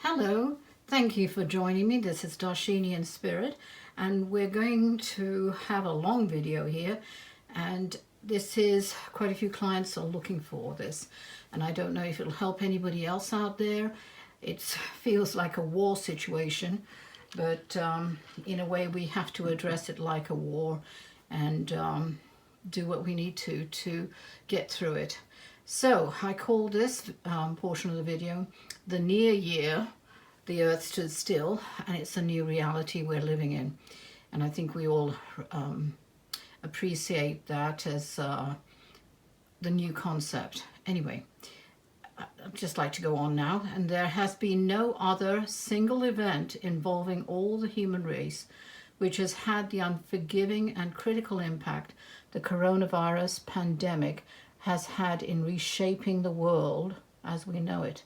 Hello, thank you for joining me. This is Darshini in Spirit, and we're going to have a long video here, and this is quite a few clients are looking for this, and I don't know if it'll help anybody else out there. It feels like a war situation, but in a way we have to address it like a war and do what we need to get through it. So I call this portion of the video the near year the earth stood still, and it's a new reality we're living in. And I think we all appreciate that as the new concept. Anyway, I'd just like to go on now. And there has been no other single event involving all the human race which has had the unforgiving and critical impact the coronavirus pandemic has had in reshaping the world as we know it.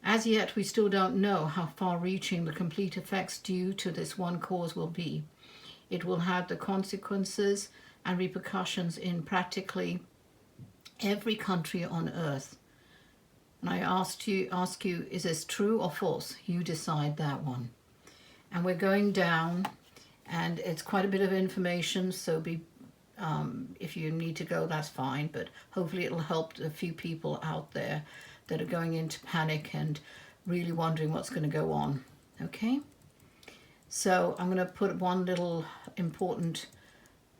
As yet, we still don't know how far-reaching the complete effects due to this one cause will be. It will have the consequences and repercussions in practically every country on earth. And I ask you, is this true or false? You decide that one. And we're going down, and it's quite a bit of information, so if you need to go, that's fine, but hopefully it'll help a few people out there that are going into panic and really wondering what's going to go on. Okay? So I'm going to put one little important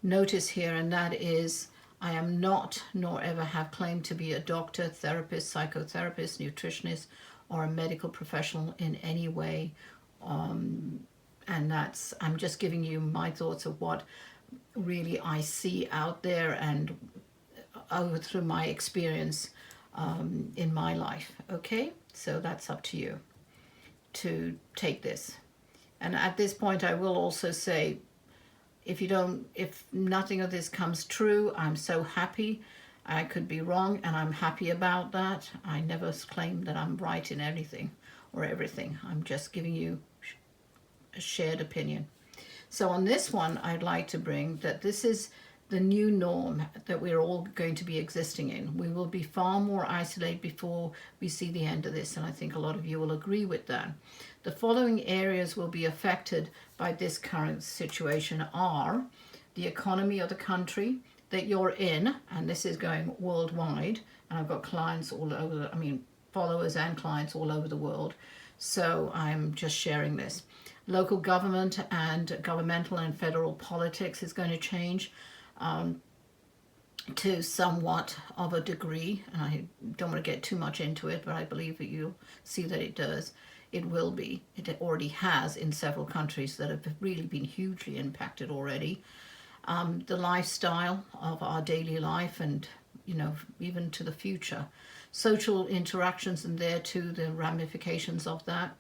notice here, and that is I am not, nor ever have claimed to be a doctor, therapist, psychotherapist, nutritionist, or a medical professional in any way. And I'm just giving you my thoughts of what really I see out there and through my experience in my life. Okay, so that's up to you to take this. And at this point I will also say, if nothing of this comes true, I'm so happy. I could be wrong, and I'm happy about that. I never claim that I'm right in anything or everything. I'm just giving you a shared opinion. So on this one, I'd like to bring that this is the new norm that we're all going to be existing in. We will be far more isolated before we see the end of this, and I think a lot of you will agree with that. The following areas will be affected by this current situation are the economy of the country that you're in, and this is going worldwide, and I've got clients all over, followers and clients all over the world, so I'm just sharing this. Local government and governmental and federal politics is going to change to somewhat of a degree, and I don't want to get too much into it, but I believe that you'll see that it does. It will be. It already has in several countries that have really been hugely impacted already. The lifestyle of our daily life and, even to the future. Social interactions, and there too, the ramifications of that.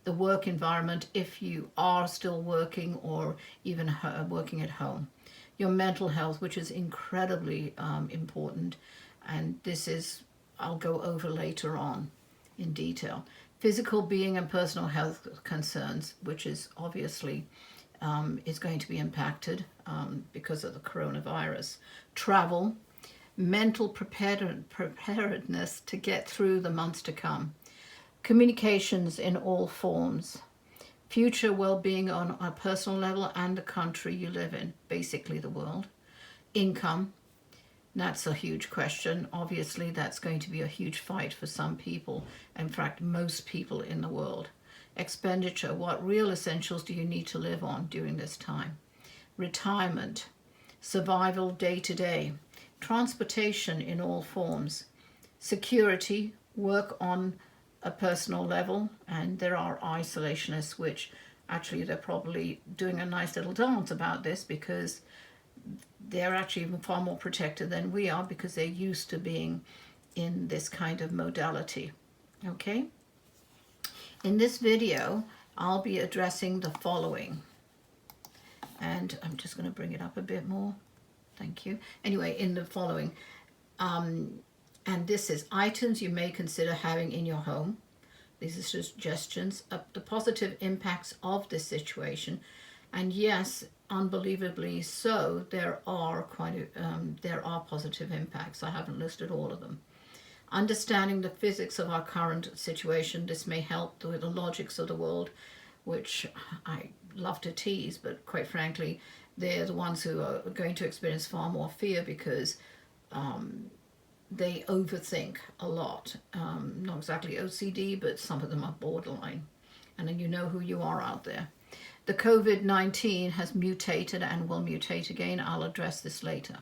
The work environment, if you are still working or even working at home. Your mental health, which is incredibly important, and I'll go over later on in detail. Physical being and personal health concerns, which is obviously is going to be impacted because of the coronavirus. Travel, mental preparedness to get through the months to come. Communications in all forms. Future well-being on a personal level and the country you live in, basically the world. Income, that's a huge question. Obviously, that's going to be a huge fight for some people. In fact, most people in the world. Expenditure, what real essentials do you need to live on during this time? Retirement, survival day to day. Transportation in all forms. Security, work on a personal level, and there are isolationists which actually they're probably doing a nice little dance about this because they're actually even far more protected than we are because they're used to being in this kind of modality. Okay? In this video, I'll be addressing the following. And I'm just going to bring it up a bit more. Thank you. Anyway, in the following, and this is items you may consider having in your home. These are suggestions of the positive impacts of this situation. And yes, unbelievably so, there are positive impacts. I haven't listed all of them. Understanding the physics of our current situation, this may help with the logics of the world, which I love to tease, but quite frankly, they're the ones who are going to experience far more fear because they overthink a lot. Not exactly OCD, but some of them are borderline. And then you know who you are out there. The COVID-19 has mutated and will mutate again. I'll address this later.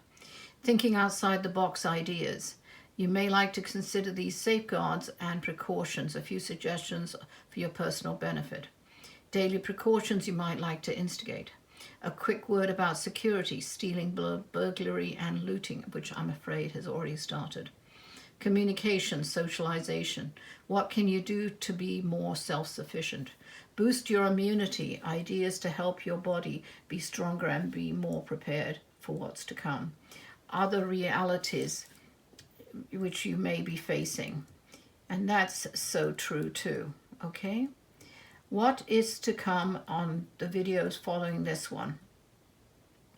Thinking outside the box ideas. You may like to consider these safeguards and precautions, a few suggestions for your personal benefit. Daily precautions you might like to instigate. A quick word about security, stealing, burglary, and looting, which I'm afraid has already started. Communication, socialization. What can you do to be more self-sufficient? Boost your immunity, ideas to help your body be stronger and be more prepared for what's to come. Other realities which you may be facing. And that's so true too, okay? What is to come on the videos following this one?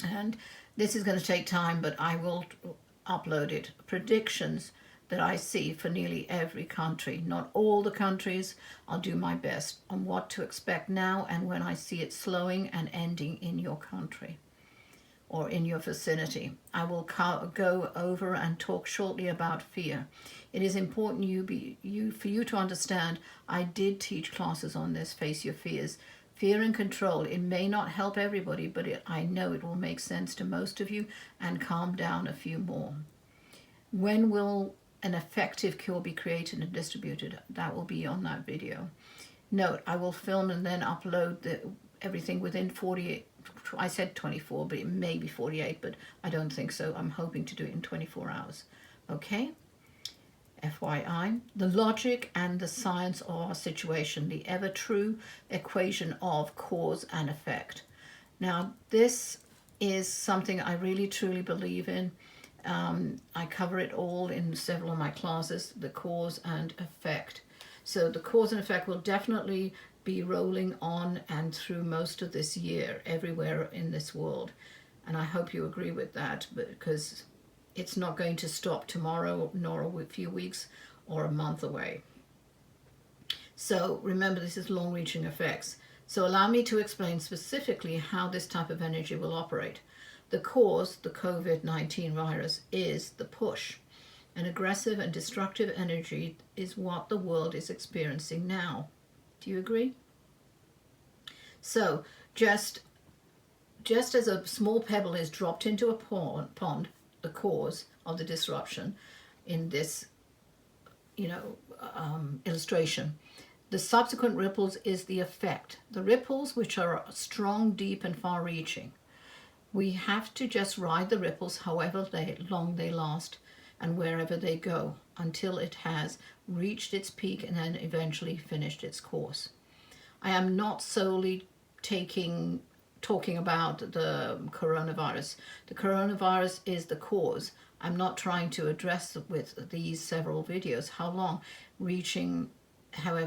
And this is going to take time, but I will upload it. Predictions that I see for nearly every country, not all the countries. I'll do my best on what to expect now and when I see it slowing and ending in your country or in your vicinity. I will go over and talk shortly about fear. It is important for you to understand, I did teach classes on this, face your fears. Fear and control, it may not help everybody, but I know it will make sense to most of you and calm down a few more. When will an effective cure be created and distributed? That will be on that video. Note, I will film and then upload everything within 48, I said 24, but it may be 48, but I don't think so. I'm hoping to do it in 24 hours. Okay? FYI, the logic and the science of our situation, the ever true equation of cause and effect. Now, this is something I really truly believe in. I cover it all in several of my classes, the cause and effect. So the cause and effect will definitely be rolling on and through most of this year, everywhere in this world. And I hope you agree with that, because it's not going to stop tomorrow, nor a few weeks or a month away. So remember, this is long-reaching effects. So allow me to explain specifically how this type of energy will operate. The cause, the COVID-19 virus, is the push. An aggressive and destructive energy is what the world is experiencing now. Do you agree? So just as a small pebble is dropped into a pond, the cause of the disruption in this, illustration, the subsequent ripples is the effect. The ripples, which are strong, deep, and far-reaching. We have to just ride the ripples however long they last and wherever they go until it has reached its peak and then eventually finished its course. I am not solely talking about the coronavirus. The coronavirus is the cause. I'm not trying to address with these several videos however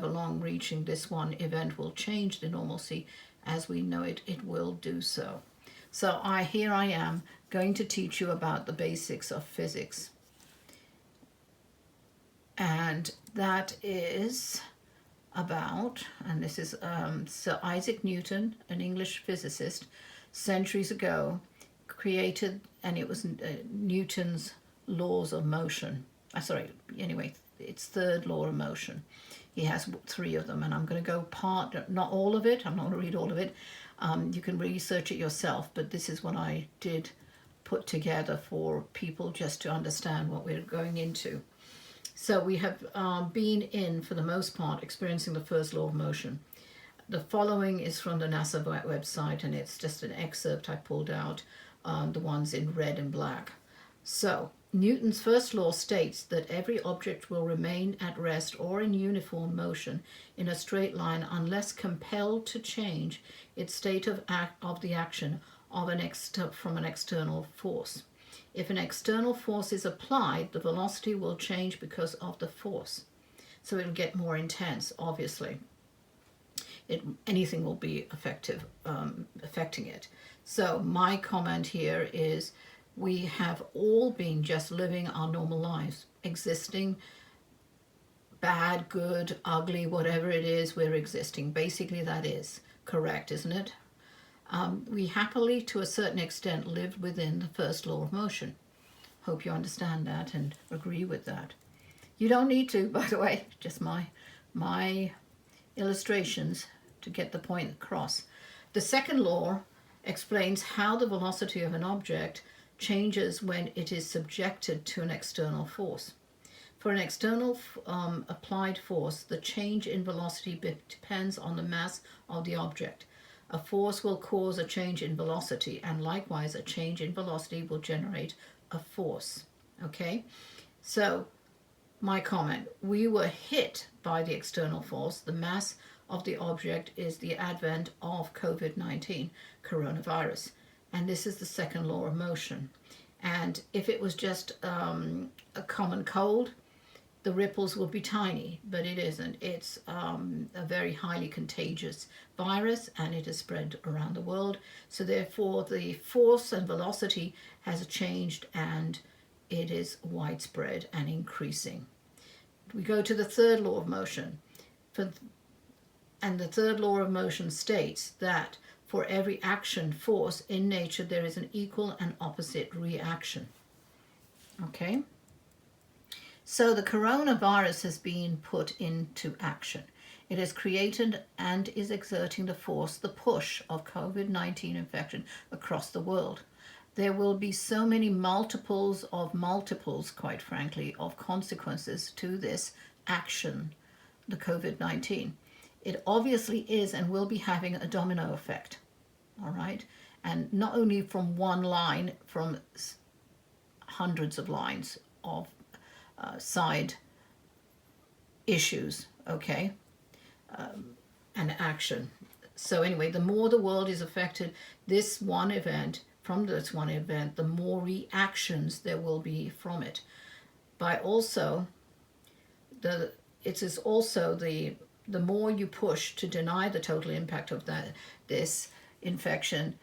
long reaching this one event will change the normalcy as we know it, it will do so. So here I am going to teach you about the basics of physics. And that is about, and this is Sir Isaac Newton, an English physicist, centuries ago, created, and it was Newton's laws of motion. It's third law of motion. He has 3 of them, and I'm going to go not all of it, I'm not going to read all of it. You can research it yourself, but this is what I did put together for people just to understand what we're going into. So we have been for the most part, experiencing the first law of motion. The following is from the NASA website, and it's just an excerpt I pulled out, the ones in red and black. So, Newton's first law states that every object will remain at rest or in uniform motion in a straight line unless compelled to change its state of the action from an external force. If an external force is applied, the velocity will change because of the force. So it'll get more intense, obviously. Anything will be affecting it. So my comment here is we have all been just living our normal lives, existing, bad, good, ugly, whatever it is, we're existing. Basically, that is correct, isn't it? We happily, to a certain extent, lived within the first law of motion. Hope you understand that and agree with that. You don't need to, by the way, just my illustrations to get the point across. The second law explains how the velocity of an object changes when it is subjected to an external force. For an external applied force, the change in velocity depends on the mass of the object. A force will cause a change in velocity, and likewise a change in velocity will generate a force. Okay? So, my comment, we were hit by the external force. The mass of the object is the advent of COVID-19, coronavirus. And this is the second law of motion. And if it was just a common cold, the ripples would be tiny, but it isn't. It's a very highly contagious virus, and it has spread around the world. So therefore, the force and velocity has changed, and it is widespread and increasing. We go to the third law of motion. And the third law of motion states that for every action force in nature, there is an equal and opposite reaction. Okay? So the coronavirus has been put into action. It has created and is exerting the force, the push of COVID-19 infection across the world. There will be so many multiples, quite frankly, of consequences to this action, the COVID-19. It obviously is and will be having a domino effect, all right? And not only from one line, from hundreds of lines of side issues, okay, and action. So anyway, the more the world is affected, from this one event, the more reactions there will be from it. By also, it is also the more you push to deny the total impact of this infection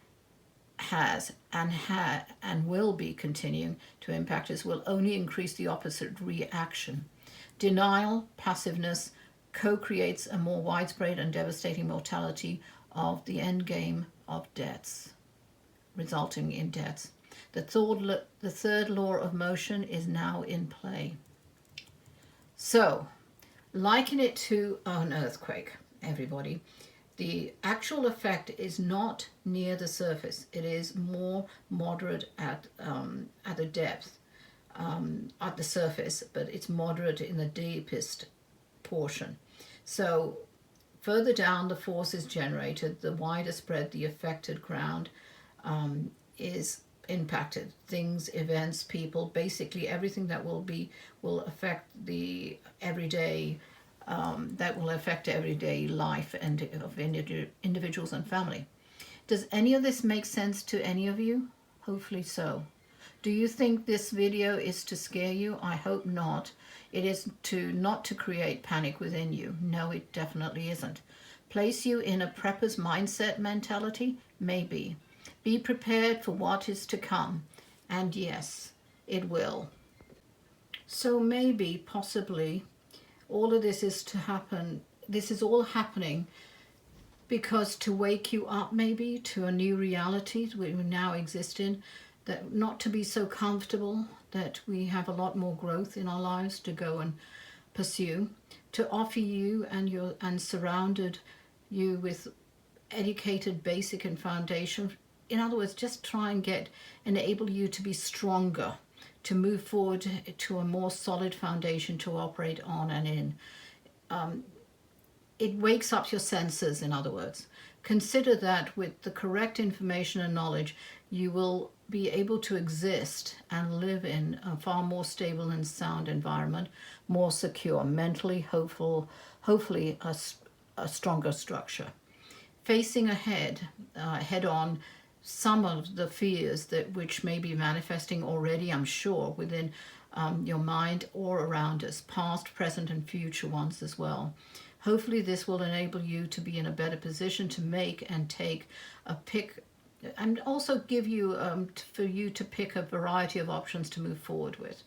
has and will be continuing to impact us, will only increase the opposite reaction. Denial, passiveness, co-creates a more widespread and devastating mortality of the end game of deaths, resulting in deaths. The third law of motion is now in play. So, liken it to an earthquake, everybody. The actual effect is not near the surface. It is more moderate at the depth, at the surface, but it's moderate in the deepest portion. So further down the force is generated, the wider spread the affected ground is impacted. Things, events, people, basically everything that will affect the everyday that will affect everyday life and of individuals and family. Does any of this make sense to any of you? Hopefully so. Do you think this video is to scare you? I hope not. It is not to create panic within you. No, it definitely isn't. Place you in a prepper's mindset mentality? Maybe. Be prepared for what is to come. And yes, it will. So maybe, possibly, all of this is to happen. This is all happening because to wake you up maybe to a new reality we now exist in, that not to be so comfortable, that we have a lot more growth in our lives to go and pursue, to offer you and surrounded you with educated basic and foundation. In other words, just try and enable you to be stronger, to move forward to a more solid foundation to operate on and in. It wakes up your senses, in other words. Consider that with the correct information and knowledge, you will be able to exist and live in a far more stable and sound environment, more secure, mentally, hopefully a stronger structure. Facing head on, some of the fears which may be manifesting already, I'm sure, within your mind or around us, past, present, and future ones as well. Hopefully this will enable you to be in a better position to make and take a pick, and also give you, for you to pick a variety of options to move forward with.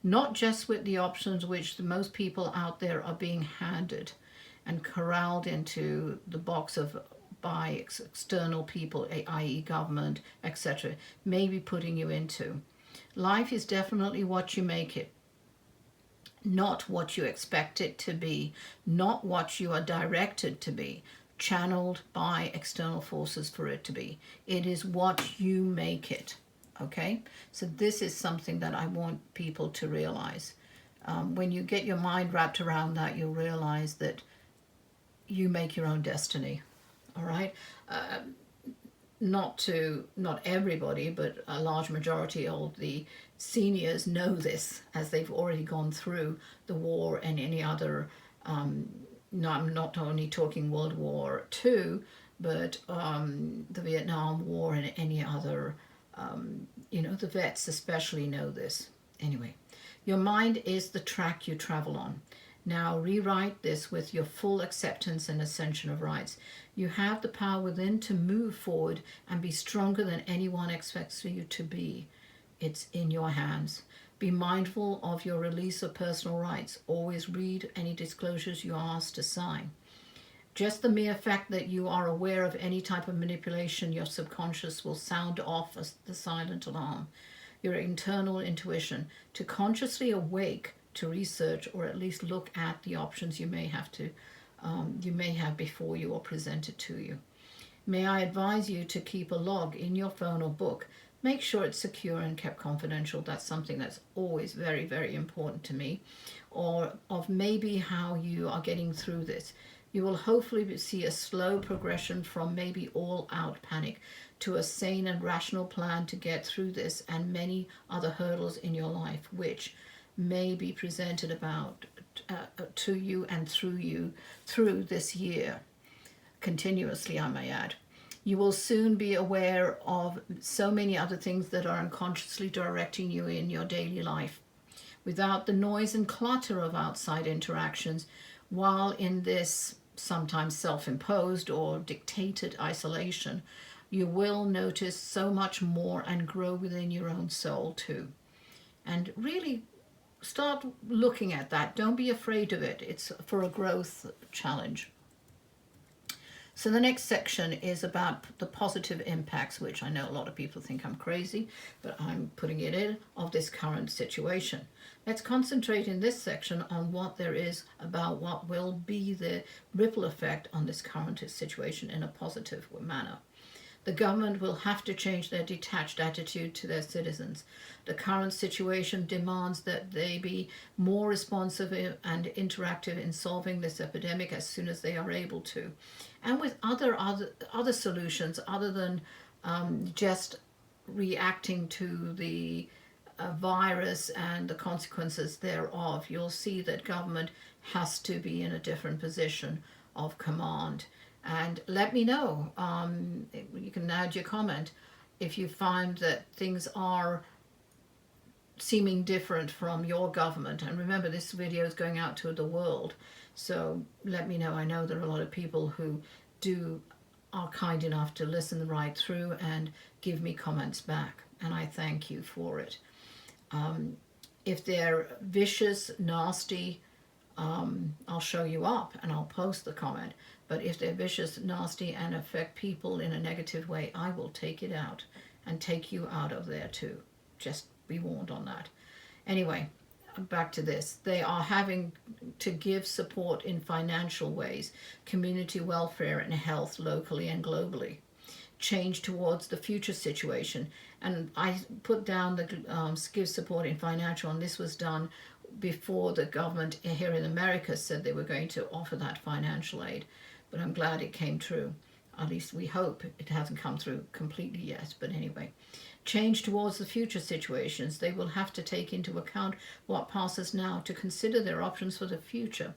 not just with the options which the most people out there are being handed and corralled into the box of by external people, i.e. government, etc., maybe putting you into. Life is definitely what you make it, not what you expect it to be, not what you are directed to be, channeled by external forces for it to be. It is what you make it. Okay? So this is something that I want people to realize. When you get your mind wrapped around that, you'll realize that you make your own destiny. All right? Not everybody, but a large majority of the seniors know this, as they've already gone through the war and any other, no, I'm not only talking World War II, but the Vietnam War and any other, the vets especially know this. Anyway, your mind is the track you travel on. Now rewrite this with your full acceptance and ascension of rights. You have the power within to move forward and be stronger than anyone expects you to be. It's in your hands. Be mindful of your release of personal rights. Always read any disclosures you are asked to sign. Just the mere fact that you are aware of any type of manipulation, your subconscious will sound off as the silent alarm. Your internal intuition to consciously awake to research or at least look at the options you may have before you or presented to you. May I advise you to keep a log in your phone or book. Make sure it's secure and kept confidential. That's something that's always very, very important to me. Or of maybe how you are getting through this. You will hopefully see a slow progression from maybe all-out panic to a sane and rational plan to get through this and many other hurdles in your life, which may be presented about to you and through this year, continuously, I may add. You will soon be aware of so many other things that are unconsciously directing you in your daily life. Without the noise and clutter of outside interactions, while in this sometimes self-imposed or dictated isolation, you will notice so much more and grow within your own soul too. And really start looking at that. Don't be afraid of it. It's for a growth challenge. So the next section is about the positive impacts, which I know a lot of people think I'm crazy, but I'm putting it in, of this current situation. Let's concentrate in this section on what there is about what will be the ripple effect on this current situation in a positive manner. The government will have to change their detached attitude to their citizens. The current situation demands that they be more responsive and interactive in solving this epidemic as soon as they are able to. And with other solutions other than just reacting to the virus and the consequences thereof. You'll see that government has to be in a different position of command. And let me know, you can add your comment, if you find that things are seeming different from your government. And remember, this video is going out to the world, so let me know. I know there are a lot of people who are kind enough to listen right through and give me comments back, and I thank you for it. If they're vicious, nasty, I'll show you up and I'll post the comment. But if they're vicious, nasty, and affect people in a negative way, I will take it out and take you out of there too. Just be warned on that. Anyway, back to this. They are having to give support in financial ways, community welfare and health locally and globally. Change towards the future situation. And I put down the give support in financial, and this was done before the government here in America said they were going to offer that financial aid. But I'm glad it came true. At least we hope. It hasn't come through completely yet, but anyway. Change towards the future situations. They will have to take into account what passes now to consider their options for the future.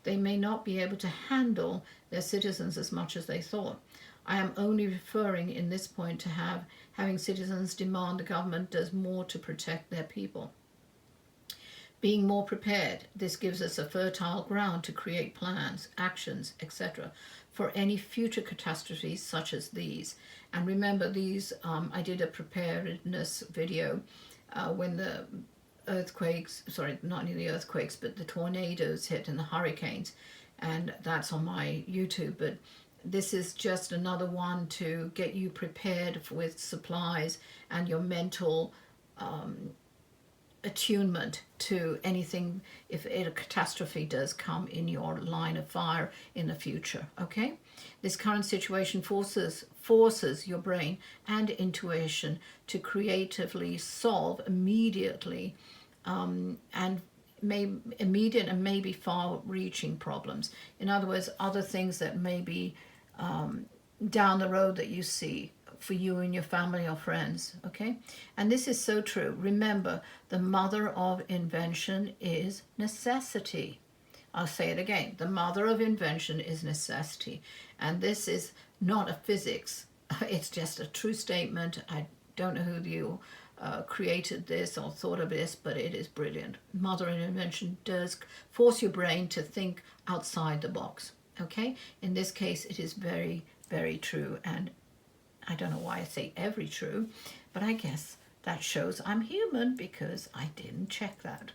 They may not be able to handle their citizens as much as they thought. I am only referring in this point to having citizens demand the government does more to protect their people. Being more prepared, this gives us a fertile ground to create plans, actions, etc. for any future catastrophes such as these. And remember these, I did a preparedness video when the earthquakes, sorry, not only the earthquakes, but the tornadoes hit and the hurricanes. And that's on my YouTube. But this is just another one to get you prepared with supplies and your mental attunement to anything if a catastrophe does come in your line of fire in the future. Okay, this current situation forces your brain and intuition to creatively solve immediately and immediate and maybe far-reaching problems. In other words, other things that may be down the road that you see for you and your family or friends. Okay, and this is so true. Remember, the mother of invention is necessity. I'll say it again. The mother of invention is necessity, and this is not a physics. It's just a true statement. I don't know who you created this or thought of this, but it is brilliant. Mother of invention does force your brain to think outside the box. Okay, in this case, it is very, very true, and I don't know why I say every true, but I guess that shows I'm human because I didn't check that.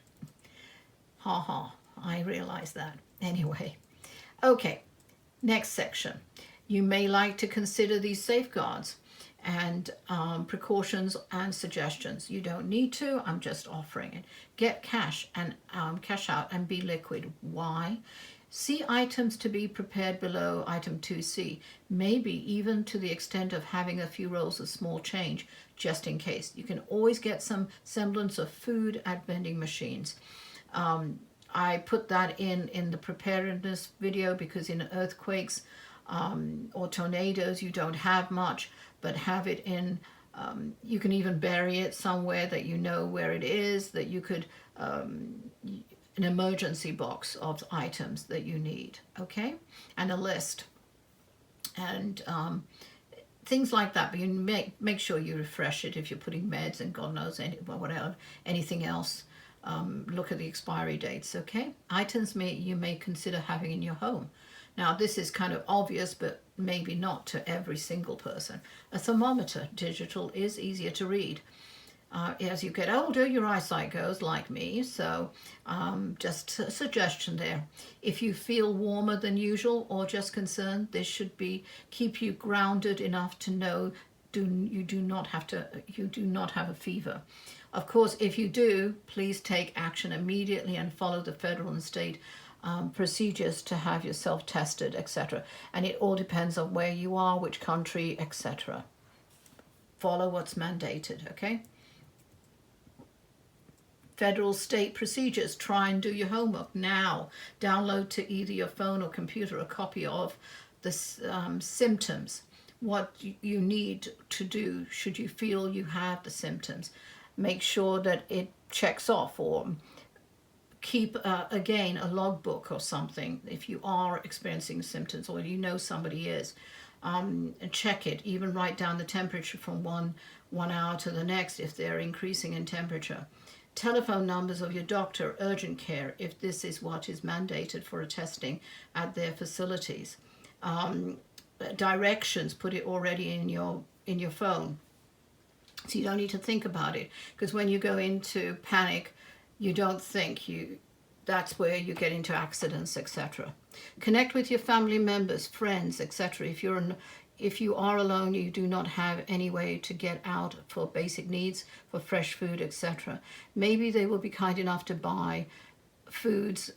Ha ha, I realize that. Anyway, okay, next section. You may like to consider these safeguards and precautions and suggestions. You don't need to, I'm just offering it. Get cash and cash out and be liquid. Why? See items to be prepared below item 2C, maybe even to the extent of having a few rolls of small change, just in case. You can always get some semblance of food at vending machines. I put that in the preparedness video because in earthquakes or tornadoes, you don't have much, but have it in, you can even bury it somewhere that you know where it is, that you could, an emergency box of items that you need, okay? And a list. And things like that, but you make sure you refresh it if you're putting meds and God knows anything else. Look at the expiry dates, okay? Items you may consider having in your home. Now, this is kind of obvious, but maybe not to every single person. A thermometer, digital, is easier to read. As you get older, your eyesight goes, like me, so just a suggestion there. If you feel warmer than usual or just concerned, this should keep you grounded enough to know you do not have a fever. Of course, if you do, please take action immediately and follow the federal and state procedures to have yourself tested, etc. And it all depends on where you are, which country, etc. Follow what's mandated, okay? Federal state procedures. Try and do your homework now. Download to either your phone or computer a copy of the symptoms. What you need to do should you feel you have the symptoms. Make sure that it checks off, or keep again a logbook or something if you are experiencing symptoms or you know somebody is. And check it. Even write down the temperature from one hour to the next if they're increasing in temperature. Telephone numbers of your doctor, urgent care, if this is what is mandated for a testing at their facilities. Directions, put it already in your phone, so you don't need to think about it. Because when you go into panic, you don't think that's where you get into accidents, etc. Connect with your family members, friends, etc. If you are alone, you do not have any way to get out for basic needs, for fresh food, etc. Maybe they will be kind enough to buy foods,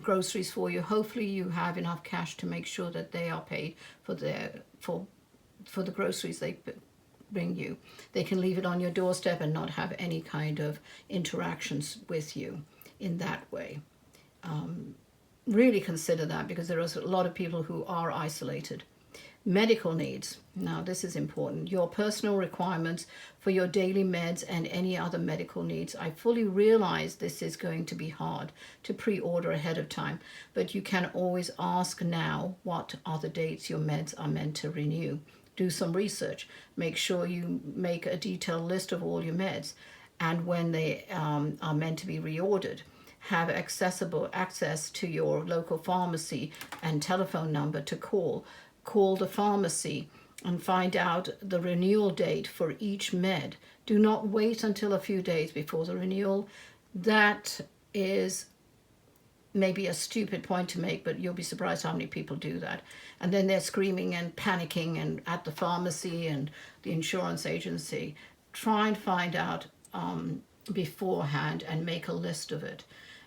groceries for you. Hopefully you have enough cash to make sure that they are paid for the groceries they bring you. They can leave it on your doorstep and not have any kind of interactions with you in that way. Really consider that, because there are a lot of people who are isolated. Medical needs. Now, this is important. Your personal requirements for your daily meds and any other medical needs. I fully realize this is going to be hard to pre-order ahead of time, but you can always ask now what are the dates your meds are meant to renew. Do some research. Make sure you make a detailed list of all your meds and when they are meant to be reordered. Have access to your local pharmacy and telephone number to call. Call the pharmacy and find out the renewal date for each med. Do not wait until a few days before the renewal. That is maybe a stupid point to make, but you'll be surprised how many people do that. And then they're screaming and panicking and at the pharmacy and the insurance agency. Try and find out beforehand and make a list of it.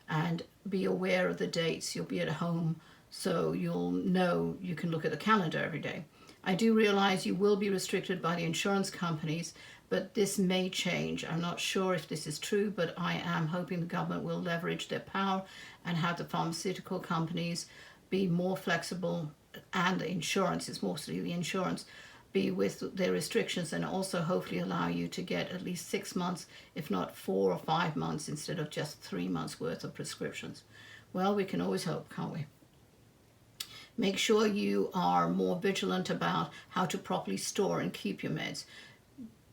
And be aware of the dates. You'll be at home, so you'll know you can look at the calendar every day. I do realize you will be restricted by the insurance companies, but this may change. I'm not sure if this is true, but I am hoping the government will leverage their power and have the pharmaceutical companies be more flexible, and the insurance, it's mostly the insurance, be with their restrictions, and also hopefully allow you to get at least 6 months, if not 4 or 5 months, instead of just 3 months worth of prescriptions. Well, we can always hope, can't we? Make sure you are more vigilant about how to properly store and keep your meds.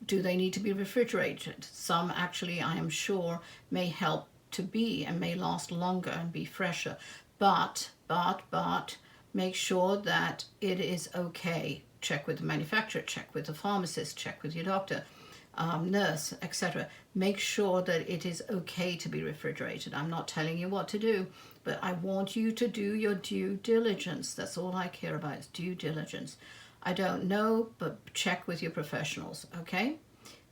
Do they need to be refrigerated? Some actually, I am sure, may help to be and may last longer and be fresher. But, make sure that it is okay. Check with the manufacturer, check with the pharmacist, check with your doctor, nurse, etc. Make sure that it is okay to be refrigerated. I'm not telling you what to do, but I want you to do your due diligence. That's all I care about, is due diligence. I don't know, but check with your professionals, okay?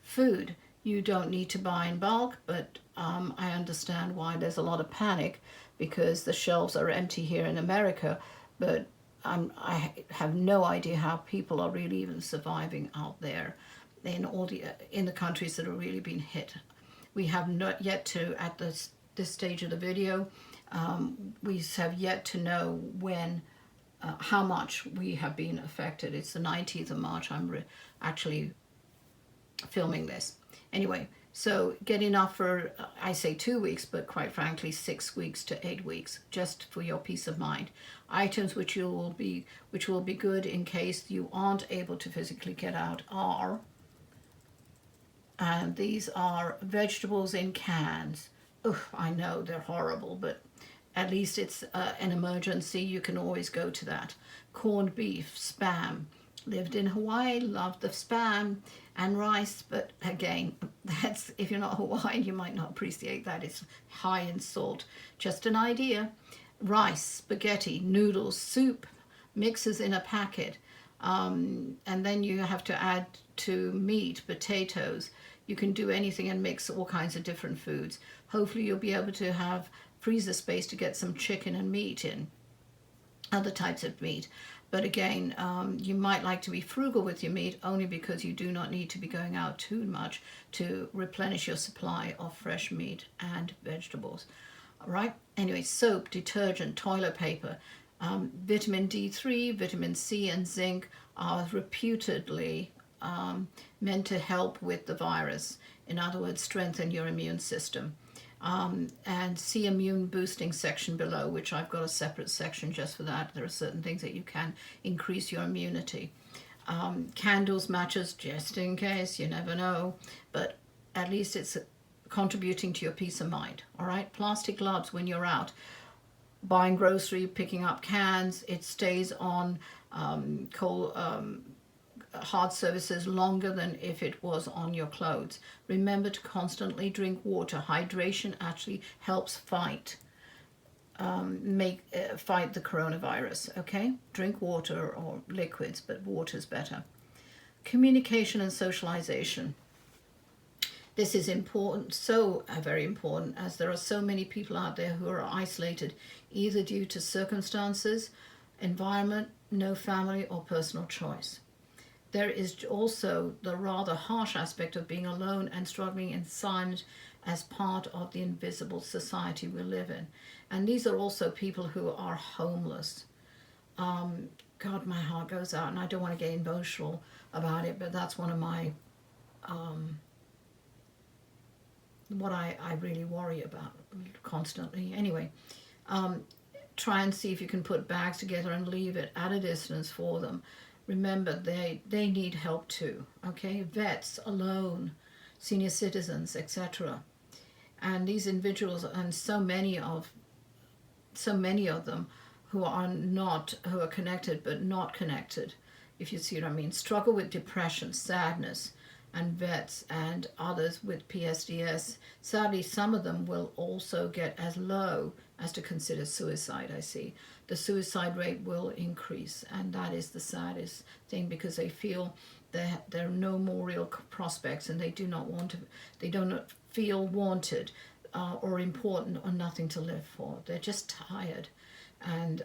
Food, you don't need to buy in bulk, but I understand why there's a lot of panic because the shelves are empty here in America, but I have no idea how people are really even surviving out there in the countries that are really being hit. We have not yet to, at this stage of the video, we have yet to know when, how much we have been affected. It's the 19th of March. I'm actually filming this. Anyway, so get enough for, I say 2 weeks, but quite frankly, 6 weeks to 8 weeks, just for your peace of mind. Items which will be good in case you aren't able to physically get out are, and these are vegetables in cans. Ugh, I know they're horrible, but at least it's an emergency. You can always go to that. Corned beef, Spam. Lived in Hawaii, loved the Spam and rice, but again, that's, if you're not Hawaiian, you might not appreciate that. It's high in salt. Just an idea. Rice, spaghetti, noodles, soup, mixes in a packet. And then you have to add to meat, potatoes. You can do anything and mix all kinds of different foods. Hopefully you'll be able to have freezer space to get some chicken and meat in, other types of meat. But again, you might like to be frugal with your meat only because you do not need to be going out too much to replenish your supply of fresh meat and vegetables. All right. Anyway, soap, detergent, toilet paper, vitamin D3, vitamin C, and zinc are reputedly meant to help with the virus. In other words, strengthen your immune system. And see immune boosting section below, which I've got a separate section just for that. There are certain things that you can increase your immunity. Candles, matches, just in case, you never know, but at least it's contributing to your peace of mind. All right, plastic gloves when you're out buying grocery, picking up cans. It stays on hard surfaces longer than if it was on your clothes. Remember to constantly drink water. Hydration actually helps fight the coronavirus. Okay, drink water or liquids, but water's better. Communication and socialization. This is important, so very important, as there are so many people out there who are isolated, either due to circumstances, environment, no family, or personal choice. There is also the rather harsh aspect of being alone and struggling in silence as part of the invisible society we live in. And these are also people who are homeless. God, my heart goes out, and I don't want to get emotional about it, but that's one of my, what I really worry about constantly. Anyway, try and see if you can put bags together and leave it at a distance for them. Remember, they need help too, okay? Vets, alone, senior citizens, etc. And these individuals, and so many of them who are connected but not connected, if you see what I mean, struggle with depression, sadness, and vets and others with PSDS. Sadly, some of them will also get as low as to consider suicide, I see. The suicide rate will increase, and that is the saddest thing, because they feel that there are no more real prospects, and they do not want to, they don't feel wanted or important, or nothing to live for. They're just tired. And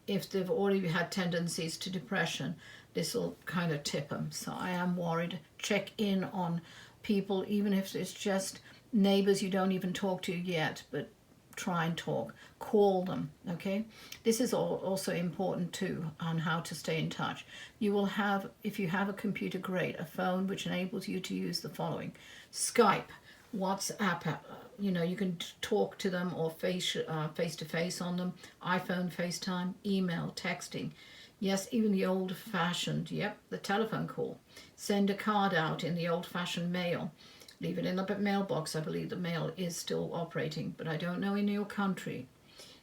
if they've already had tendencies to depression, this will kind of tip them. So I am worried. Check in on people, even if it's just neighbors you don't even talk to yet, but try and talk. Call them, okay? This is also important too, on how to stay in touch. You will have, if you have a computer, great, a phone which enables you to use the following: Skype, WhatsApp, you know, you can talk to them, or face to face on them, iPhone, FaceTime, email, texting. Yes, even the old-fashioned, yep, the telephone call. Send a card out in the old-fashioned mail. Leave it in the mailbox. I believe the mail is still operating, but I don't know in your country.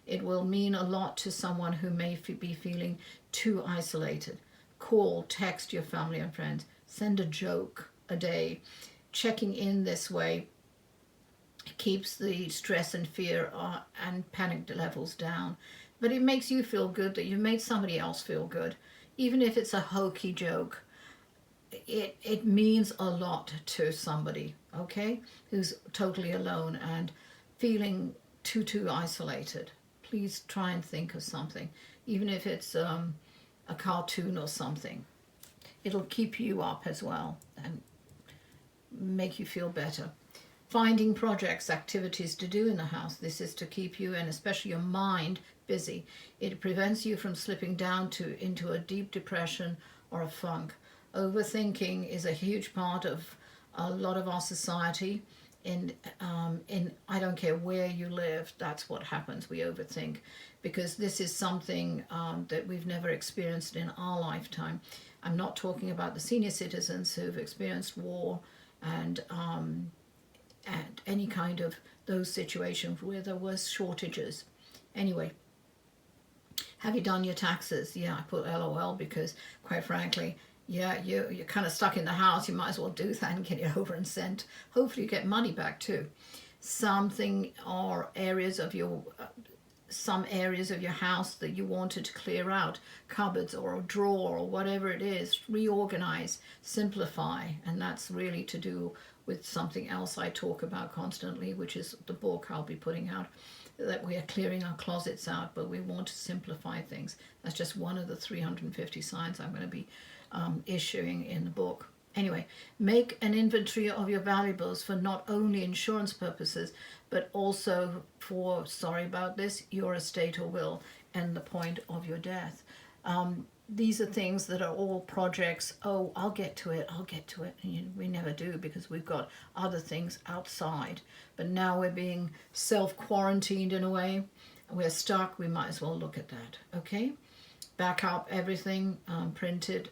It will mean a lot to someone who may be feeling too isolated. Call, text your family and friends. Send a joke a day. Checking in this way keeps the stress and fear and panic levels down. But it makes you feel good that you've made somebody else feel good. Even if it's a hokey joke, it means a lot to somebody, okay, who's totally alone and feeling too isolated. Please try and think of something, even if it's a cartoon or something. It'll keep you up as well and make you feel better. Finding projects, activities to do in the house. This is to keep you, and especially your mind, busy. It prevents you from slipping down into a deep depression or a funk. Overthinking is a huge part of a lot of our society. In I don't care where you live, that's what happens. We overthink, because this is something that we've never experienced in our lifetime. I'm not talking about the senior citizens who've experienced war and any kind of those situations where there was shortages. Anyway, have you done your taxes? Yeah, I put LOL because, quite frankly, yeah, you're kind of stuck in the house. You might as well do that and get it over and sent. Hopefully you get money back too. Something or areas of your some areas of your house that you wanted to clear out, cupboards or a drawer or whatever it is, reorganize, simplify. And that's really to do with something else I talk about constantly, which is the book I'll be putting out, that we are clearing our closets out, but we want to simplify things. That's just one of the 350 signs I'm going to be issuing in the book. Anyway, make an inventory of your valuables for not only insurance purposes, but also for, sorry about this, your estate or will and the point of your death. These are things that are all projects. Oh, I'll get to it. And we never do, because we've got other things outside. But now we're being self-quarantined in a way. We're stuck. We might as well look at that. Okay? Back up everything, printed,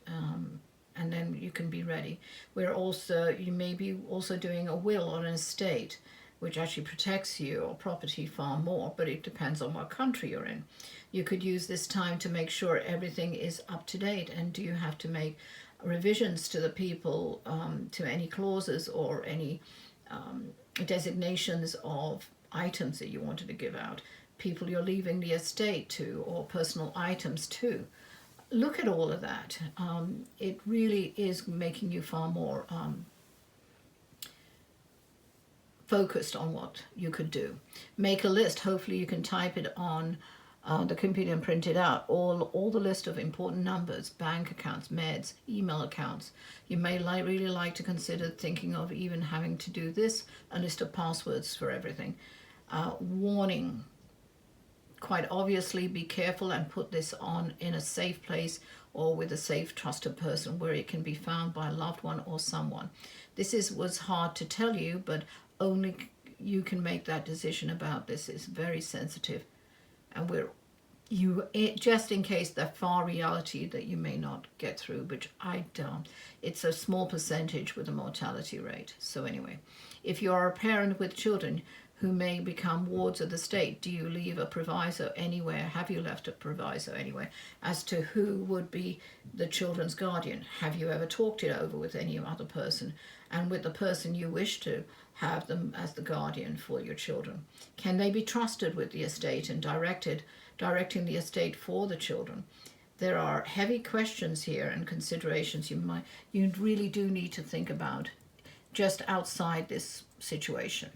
and then you can be ready. You may be also doing a will on an estate, which actually protects your property far more, but it depends on what country you're in. You could use this time to make sure everything is up to date. And do you have to make revisions to the people, to any clauses or any designations of items that you wanted to give out, people you're leaving the estate to, or personal items to? Look at all of that. It really is making you far more focused on what you could do. Make a list. Hopefully you can type it on the computer and print it out. All the list of important numbers, bank accounts, meds, email accounts. You may really like to consider thinking of even having to do this, a list of passwords for everything. Warning. Quite obviously, be careful and put this on in a safe place or with a safe, trusted person where it can be found by a loved one or someone. This was hard to tell you, but only you can make that decision about this. It's very sensitive, and just in case the far reality that you may not get through, which I don't. It's a small percentage with a mortality rate. So anyway, if you are a parent with children who may become wards of the state. Do you leave a proviso anywhere? Have you left a proviso anywhere as to who would be the children's guardian? Have you ever talked it over with any other person and with the person you wish to have them as the guardian for your children? Can they be trusted with the estate and directing the estate for the children? There are heavy questions here and considerations you really do need to think about just outside this situation.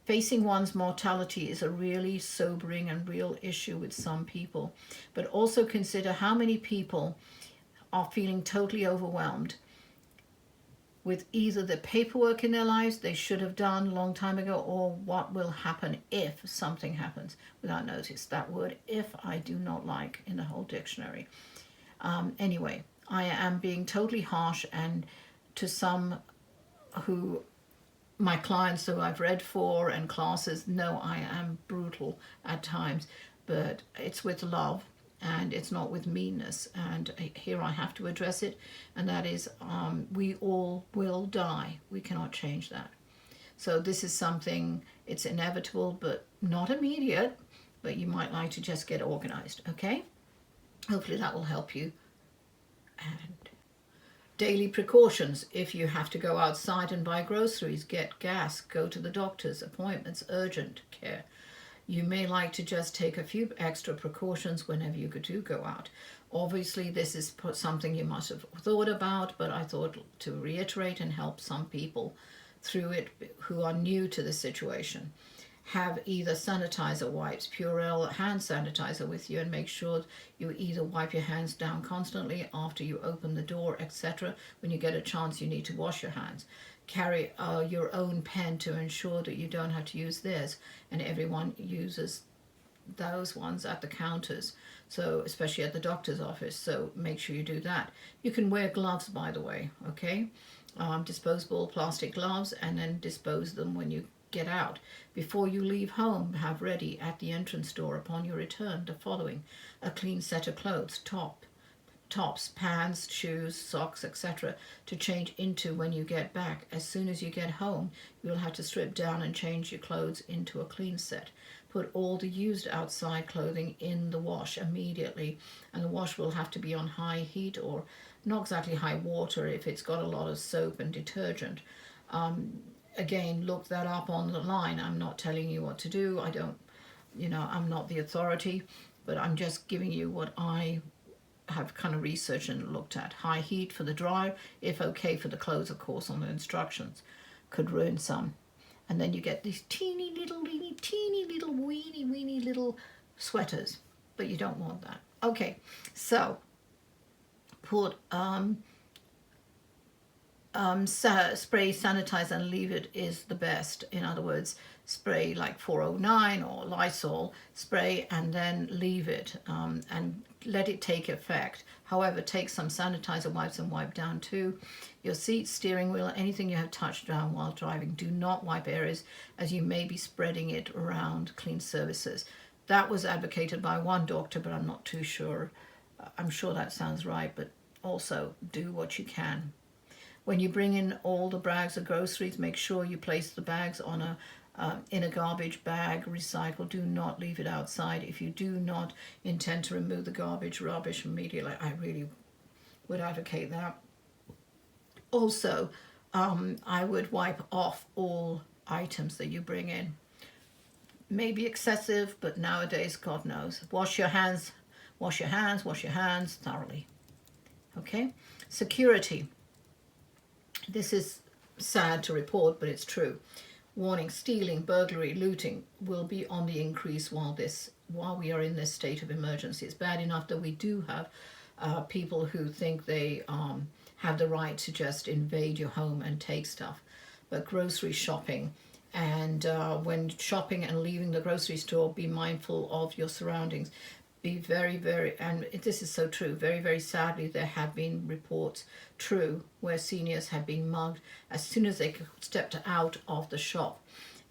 Facing one's mortality is a really sobering and real issue with some people, but also consider how many people are feeling totally overwhelmed with either the paperwork in their lives they should have done a long time ago, or what will happen if something happens without notice. That word "if" I do not like in the whole dictionary. Anyway, I am being totally harsh, and to some who my clients who I've read for and classes know I am brutal at times, but it's with love and it's not with meanness. And here I have to address it, and that is we all will die. We cannot change that. So this is something, it's inevitable, but not immediate, but you might like to just get organized, okay? Hopefully that will help you. And daily precautions: if you have to go outside and buy groceries, get gas, go to the doctor's appointments, urgent care. You may like to just take a few extra precautions whenever you do go out. Obviously, this is something you must have thought about, but I thought to reiterate and help some people through it who are new to the situation. Have either sanitizer wipes, Purell hand sanitizer with you, and make sure you either wipe your hands down constantly after you open the door, etc. When you get a chance, you need to wash your hands. Carry your own pen to ensure that you don't have to use theirs, and everyone uses those ones at the counters, so especially at the doctor's office, so make sure you do that. You can wear gloves, by the way, okay? Disposable plastic gloves, and then dispose them when you get out. Before you leave home, have ready at the entrance door upon your return the following: a clean set of clothes, tops, pants, shoes, socks, etc. to change into when you get back. As soon as you get home, you'll have to strip down and change your clothes into a clean set. Put all the used outside clothing in the wash immediately, and the wash will have to be on high heat, or not exactly high water if it's got a lot of soap and detergent. Again, look that up on the line. I'm not telling you what to do. I'm not the authority, but I'm just giving you what I have kind of researched and looked at. High heat for the dryer, if okay for the clothes, of course, on the instructions. Could ruin some. And then you get these teeny little, weeny little sweaters, but you don't want that. Okay, so put spray sanitizer and leave it is the best. In other words, spray like 409 or Lysol, spray and then leave it and let it take effect. However, take some sanitizer wipes and wipe down too. Your seat, steering wheel, anything you have touched down while driving. Do not wipe areas, as you may be spreading it around. Clean surfaces. That was advocated by one doctor, but I'm not too sure. I'm sure that sounds right, but also do what you can. When you bring in all the bags of groceries, make sure you place the bags on in a garbage bag, recycle. Do not leave it outside. If you do not intend to remove the rubbish immediately, I really would advocate that. Also, I would wipe off all items that you bring in. Maybe excessive, but nowadays, God knows. Wash your hands thoroughly. Okay? Security. This is sad to report, but it's true. Warning: stealing, burglary, looting will be on the increase while we are in this state of emergency. It's bad enough that we do have people who think they have the right to just invade your home and take stuff. But grocery shopping, and when shopping and leaving the grocery store, be mindful of your surroundings. Be very, and this is so true, very, very sadly, there have been reports, true, where seniors have been mugged as soon as they stepped out of the shop,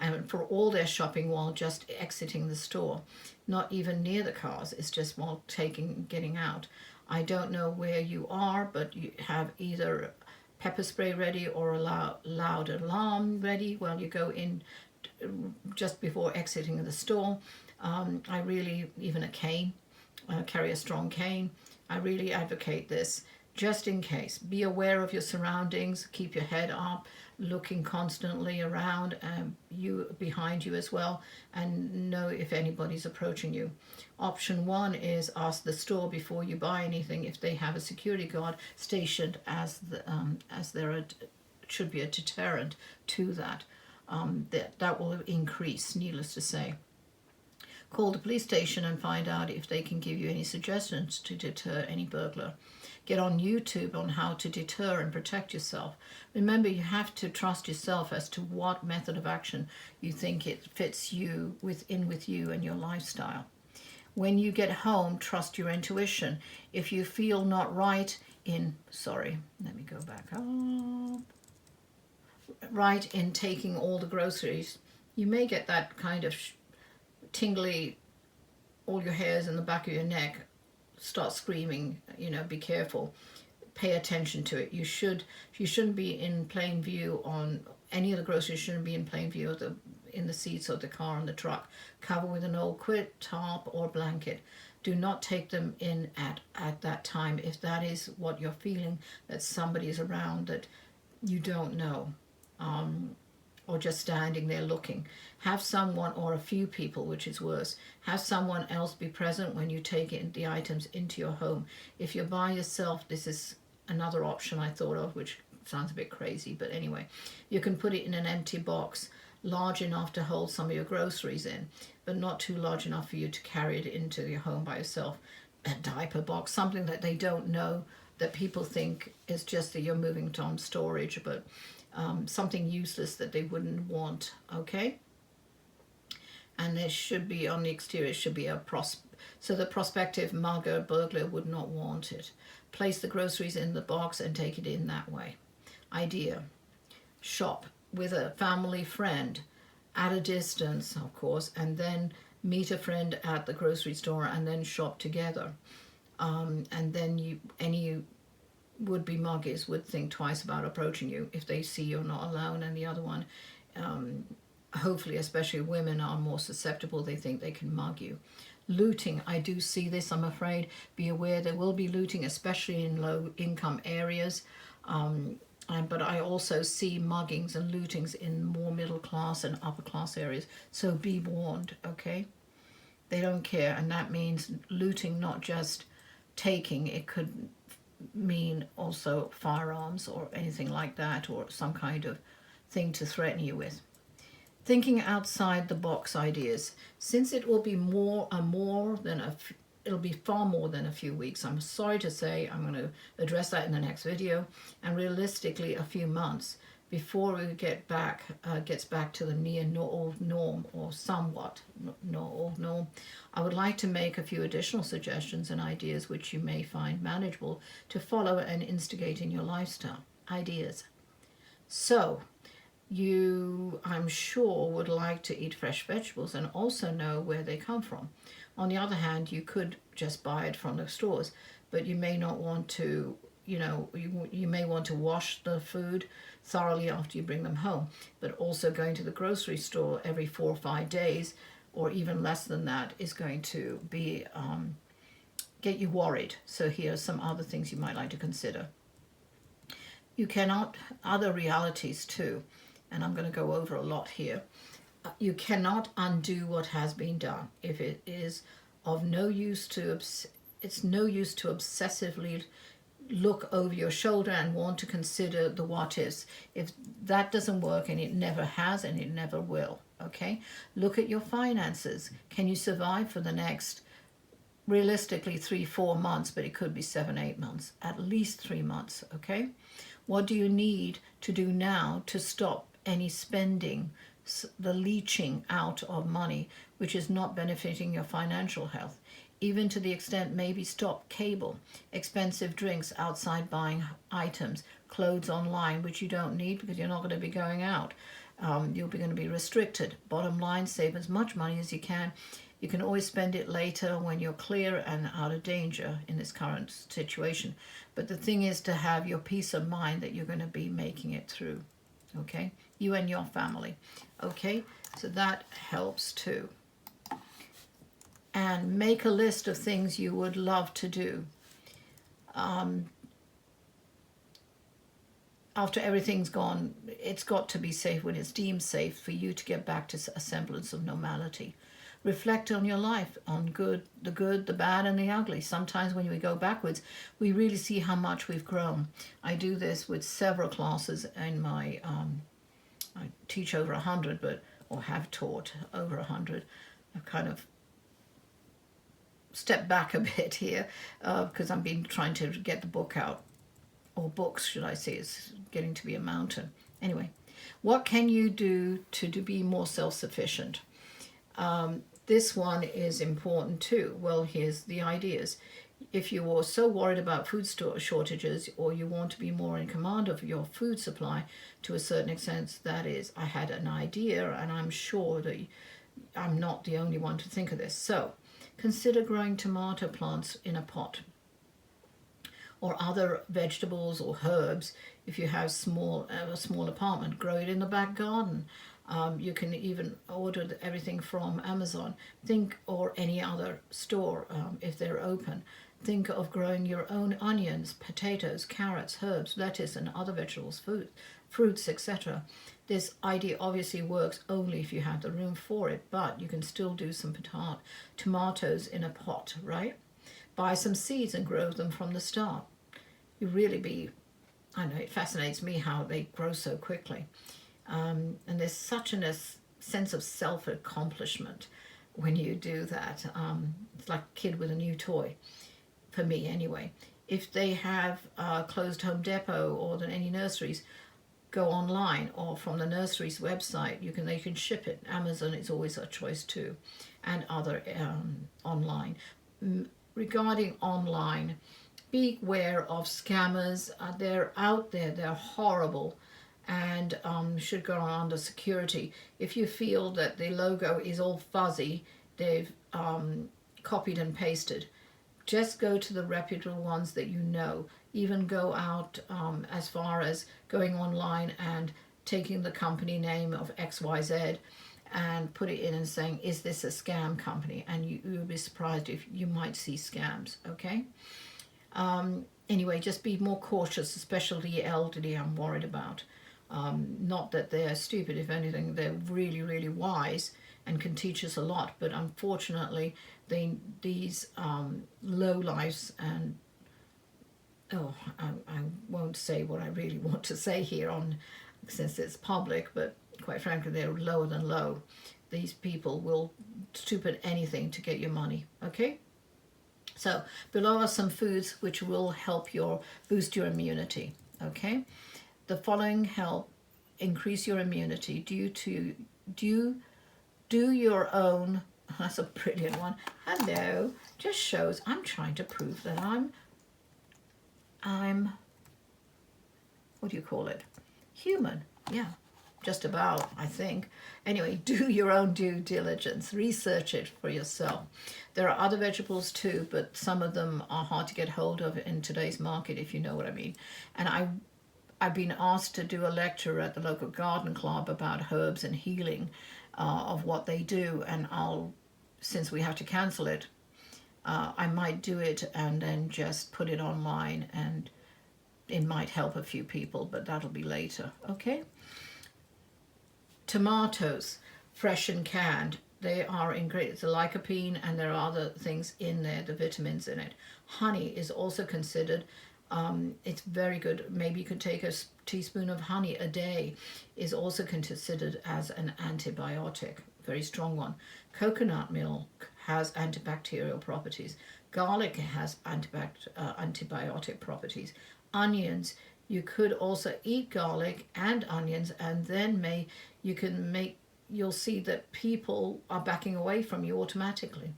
and for all their shopping while just exiting the store, not even near the cars, it's just while getting out. I don't know where you are, but you have either pepper spray ready or a loud alarm ready while you go in just before exiting the store. I really, even a cane, carry a strong cane. I really advocate this just in case. Be aware of your surroundings, keep your head up, looking constantly around, you behind you as well, and know if anybody's approaching you. Option 1 is ask the store before you buy anything if they have a security guard stationed, as there should be a deterrent to that. That will increase, needless to say. Call the police station and find out if they can give you any suggestions to deter any burglar. Get on YouTube on how to deter and protect yourself. Remember, you have to trust yourself as to what method of action you think it fits you with you and your lifestyle. When you get home, trust your intuition. If you feel not right in, let me go back up. Right in taking all the groceries, you may get that kind of tingly, all your hairs in the back of your neck start screaming, be careful, pay attention to it. You shouldn't be in plain view on any of the groceries. Shouldn't be in plain view of in the seats of the car and the truck. Cover with an old quilt, tarp or blanket. Do not take them in at that time if that is what you're feeling, that somebody's around that you don't know, or just standing there looking. Have someone, or a few people, which is worse, have someone else be present when you take the items into your home. If you're by yourself, this is another option I thought of, which sounds a bit crazy, but anyway, you can put it in an empty box, large enough to hold some of your groceries in, but not too large enough for you to carry it into your home by yourself. A diaper box, something that they don't know, that people think is just that you're moving it on storage, but something useless that they wouldn't want, okay? And there should be, on the exterior, should be so the prospective mugger, burglar would not want it. Place the groceries in the box and take it in that way. Idea: shop with a family friend at a distance, of course, and then meet a friend at the grocery store and then shop together. And then any would-be muggers would think twice about approaching you if they see you're not alone. And the other one, hopefully, especially women, are more susceptible. They think they can mug you. Looting, I do see this, I'm afraid. Be aware there will be looting, especially in low-income areas. But I also see muggings and lootings in more middle-class and upper-class areas. So be warned, okay? They don't care, and that means looting, not just taking. It could mean also firearms or anything like that, or some kind of thing to threaten you with. Thinking outside the box ideas. Since it will be it'll be far more than a few weeks. I'm sorry to say, I'm going to address that in the next video, and realistically a few months before we gets back to the near norm, or somewhat norm. I would like to make a few additional suggestions and ideas which you may find manageable to follow and instigate in your lifestyle. Ideas. So, you, I'm sure, would like to eat fresh vegetables and also know where they come from. On the other hand, you could just buy it from the stores, but you may not want to, you may want to wash the food thoroughly after you bring them home. But also going to the grocery store every 4 or 5 days, or even less than that, is going to be get you worried. So here are some other things you might like to consider. You cannot, other realities too, and I'm going to go over a lot here. You cannot undo what has been done. If it is of no use to, it's no use to obsessively look over your shoulder and want to consider the what ifs. If that doesn't work, and it never has and it never will, okay? Look at your finances. Can you survive for the next, realistically, 3-4 months, but it could be 7-8 months, at least 3 months, okay? What do you need to do now to stop any spending, the leaching out of money, which is not benefiting your financial health? Even to the extent maybe stop cable, expensive drinks, outside buying items, clothes online, which you don't need because you're not going to be going out. You'll be going to be restricted. Bottom line, save as much money as you can. You can always spend it later when you're clear and out of danger in this current situation. But the thing is to have your peace of mind that you're going to be making it through, okay? You and your family, okay? So that helps too. And make a list of things you would love to do. After everything's gone, it's got to be safe when it's deemed safe for you to get back to a semblance of normality. Reflect on your life, on the good, the bad, and the ugly. Sometimes when we go backwards, we really see how much we've grown. I do this with several classes in my, I teach over 100, or have taught over 100. I've kind of stepped back a bit here because I've been trying to get the book out. Or books, should I say. It's getting to be a mountain. Anyway, what can you do to be more self-sufficient? This one is important too. Well, here's the ideas. If you are so worried about food shortages, or you want to be more in command of your food supply to a certain extent, that is, I had an idea, and I'm sure that I'm not the only one to think of this. So, consider growing tomato plants in a pot, or other vegetables or herbs. If you have a small apartment, grow it in the back garden. You can even order everything from Amazon. Or any other store if they're open. Think of growing your own onions, potatoes, carrots, herbs, lettuce, and other vegetables, fruits, etc. This idea obviously works only if you have the room for it, but you can still do some tomatoes in a pot, right? Buy some seeds and grow them from the start. I know, it fascinates me how they grow so quickly. And there's such a sense of self-accomplishment when you do that. It's like a kid with a new toy, for me anyway. If they have a closed Home Depot or any nurseries, go online, or from the nursery's website, they can ship it. Amazon is always a choice too, and other online. Regarding online, beware of scammers. They're out there, they're horrible, and should go under security. If you feel that the logo is all fuzzy, they've copied and pasted, just go to the reputable ones that you know. Even go out as far as going online and taking the company name of XYZ and put it in and saying, is this a scam company? And you'll be surprised if you might see scams, okay? Anyway, just be more cautious, especially the elderly I'm worried about. Not that they're stupid, if anything, they're really, really wise and can teach us a lot, but unfortunately these lowlifes and I won't say what I really want to say here since it's public, but quite frankly, they're lower than low. These people will stoop at anything to get your money, okay? So below are some foods which will help boost your immunity, okay? The following help increase your immunity do your own, that's a brilliant one. Hello, just shows I'm trying to prove that I'm what do you call it? Human, yeah. Just about, I think. Anyway, do your own due diligence. Research it for yourself. There are other vegetables too, but some of them are hard to get hold of in today's market, if you know what I mean. And I've been asked to do a lecture at the local garden club about herbs and healing, of what they do. And since we have to cancel it, I might do it and then just put it online, and it might help a few people, but that'll be later, okay? Tomatoes, fresh and canned, they are in it's a lycopene, and there are other things in there, the vitamins in it. Honey is also considered, it's very good. Maybe you could take a teaspoon of honey a day, is also considered as an antibiotic, very strong one. Coconut milk has antibacterial properties. Garlic has antibiotic properties. Onions, you could also eat garlic and onions, and then you'll see that people are backing away from you automatically.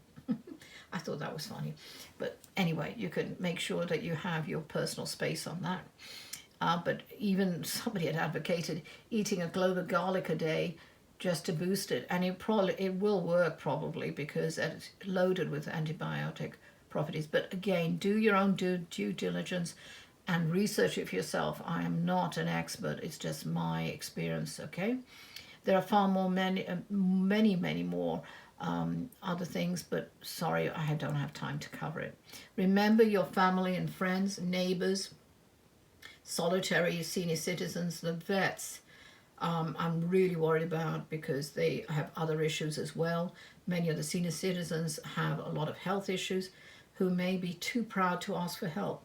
I thought that was funny. But anyway, you can make sure that you have your personal space on that. But even somebody had advocated eating a clove of garlic a day just to boost it. And it will work probably, because it's loaded with antibiotic properties. But again, do your own due diligence and research it for yourself. I am not an expert. It's just my experience, okay? There are far more many more other things, but sorry, I don't have time to cover it. Remember your family and friends, neighbors, solitary senior citizens, the vets. I'm really worried about because they have other issues as well. Many of the senior citizens have a lot of health issues who may be too proud to ask for help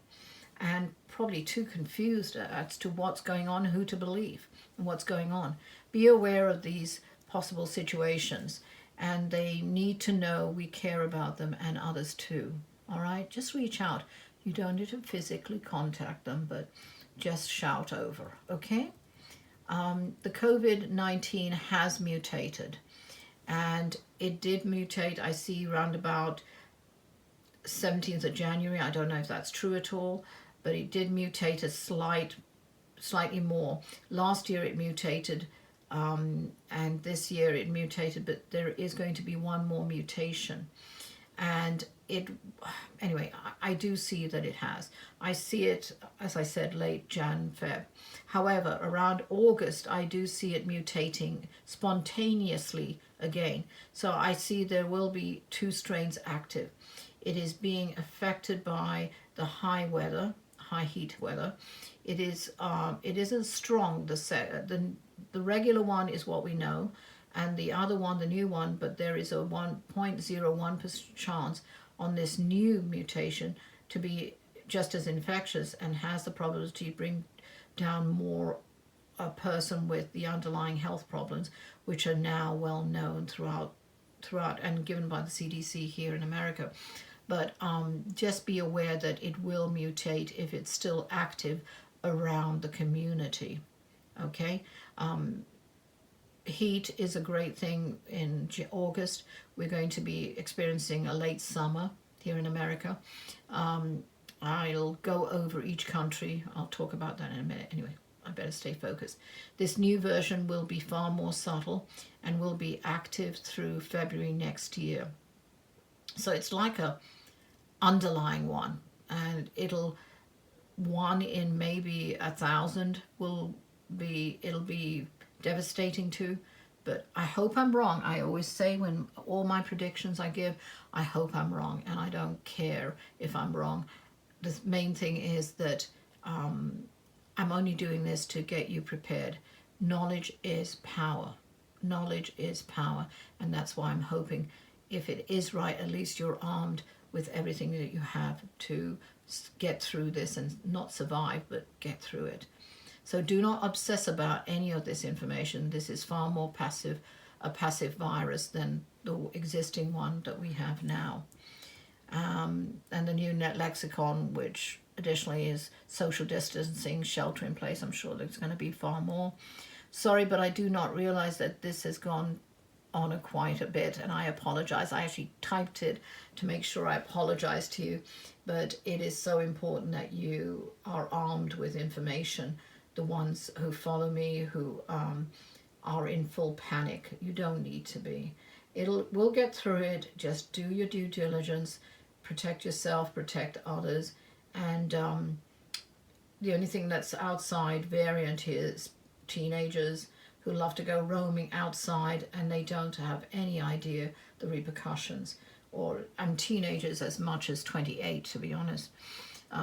and probably too confused as to what's going on, who to believe, and what's going on. Be aware of these possible situations, and they need to know we care about them and others too. All right, just reach out. You don't need to physically contact them, but just shout over, okay? The COVID-19 has mutated, and it did mutate. I see around about 17th of January. I don't know if that's true at all, but it did mutate slightly more. Last year it mutated, and this year it mutated, but there is going to be one more mutation. And anyway, I do see that it has. I see it, as I said, late Jan, Feb. However, around August, I do see it mutating spontaneously again. So I see there will be two strains active. It is being affected by the high heat weather. It isn't strong. The regular one is what we know, and the other one, the new one, but there is a 1.01% chance on this new mutation to be just as infectious and has the probability to bring down more a person with the underlying health problems, which are now well known throughout and given by the CDC here in America. But just be aware that it will mutate if it's still active around the community, okay? Heat is a great thing in August. We're going to be experiencing a late summer here in America. I'll go over each country. I'll talk about that in a minute. Anyway, I better stay focused. This new version will be far more subtle and will be active through February next year. So it's like a underlying one, and one in maybe 1,000 it'll be devastating too, but I hope I'm wrong. I always say when all my predictions I give, I hope I'm wrong, and I don't care if I'm wrong. The main thing is that I'm only doing this to get you prepared. Knowledge is power. Knowledge is power, and that's why I'm hoping if it is right, at least you're armed with everything that you have to get through this and not survive, but get through it. So do not obsess about any of this information. This is far more a passive virus than the existing one that we have now. And the new net lexicon, which additionally is social distancing, shelter in place, I'm sure there's going to be far more. Sorry, but I do not realize that this has gone on quite a bit, and I apologize. I actually typed it to make sure I apologize to you, but it is so important that you are armed with information. The ones who follow me, who are in full panic, you don't need to be. We'll get through it. Just do your due diligence, protect yourself, protect others, and the only thing that's outside variant is teenagers who love to go roaming outside and they don't have any idea the repercussions, and teenagers as much as 28, to be honest.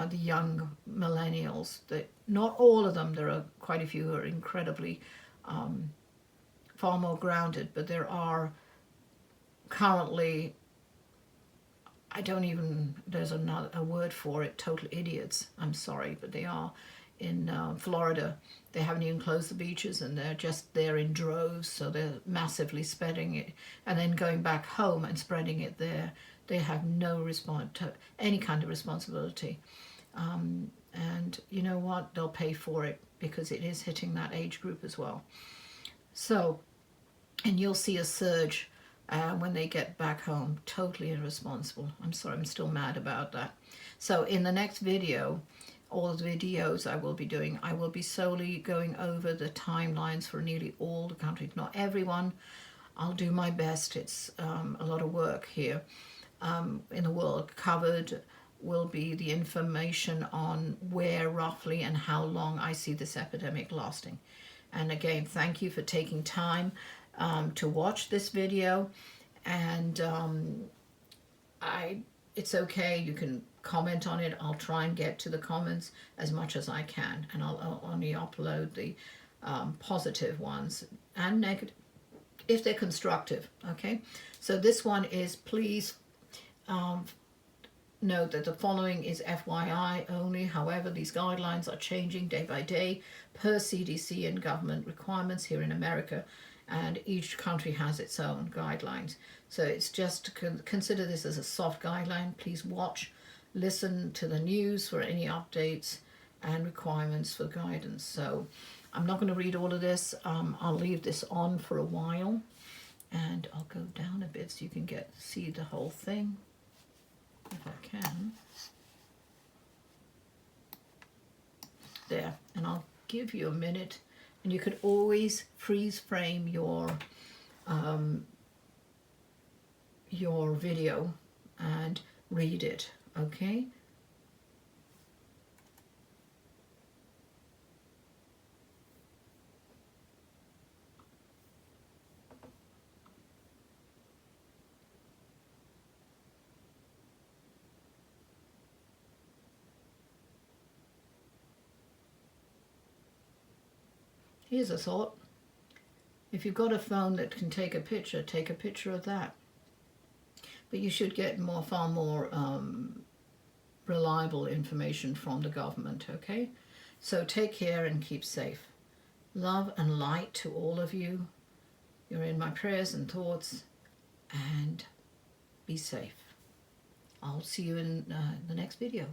The young millennials, not all of them, there are quite a few who are incredibly far more grounded, but there are currently, there's a word for it, total idiots. I'm sorry, but they are. In Florida, they haven't even closed the beaches, and they're just there in droves, so they're massively spreading it and then going back home and spreading it there. They have no any kind of responsibility, and you know what, they'll pay for it because it is hitting that age group as well. So, and you'll see a surge when they get back home. Totally irresponsible. I'm sorry, I'm still mad about that. So in the next video, all the videos I will be doing, I will be solely going over the timelines for nearly all the countries. Not everyone. I'll do my best. It's a lot of work here. In the world. Covered will be the information on where roughly and how long I see this epidemic lasting. And again, thank you for taking time to watch this video. And it's okay, you can comment on it. I'll try and get to the comments as much as I can, and I'll only upload the positive ones and negative if they're constructive. Okay, so this one is, please note that the following is FYI only. However, these guidelines are changing day by day per CDC and government requirements here in America, and each country has its own guidelines. So it's just to consider this as a soft guideline. Please watch, listen to the news for any updates and requirements for guidance. So I'm not going to read all of this. I'll leave this on for a while, and I'll go down a bit so you can see the whole thing if I can. There, and I'll give you a minute, and you could always freeze frame your video and read it, okay? Here's a thought. If you've got a phone that can take a picture of that. But you should get far more reliable information from the government, okay? So take care and keep safe. Love and light to all of you. You're in my prayers and thoughts, and be safe. I'll see you in the next video.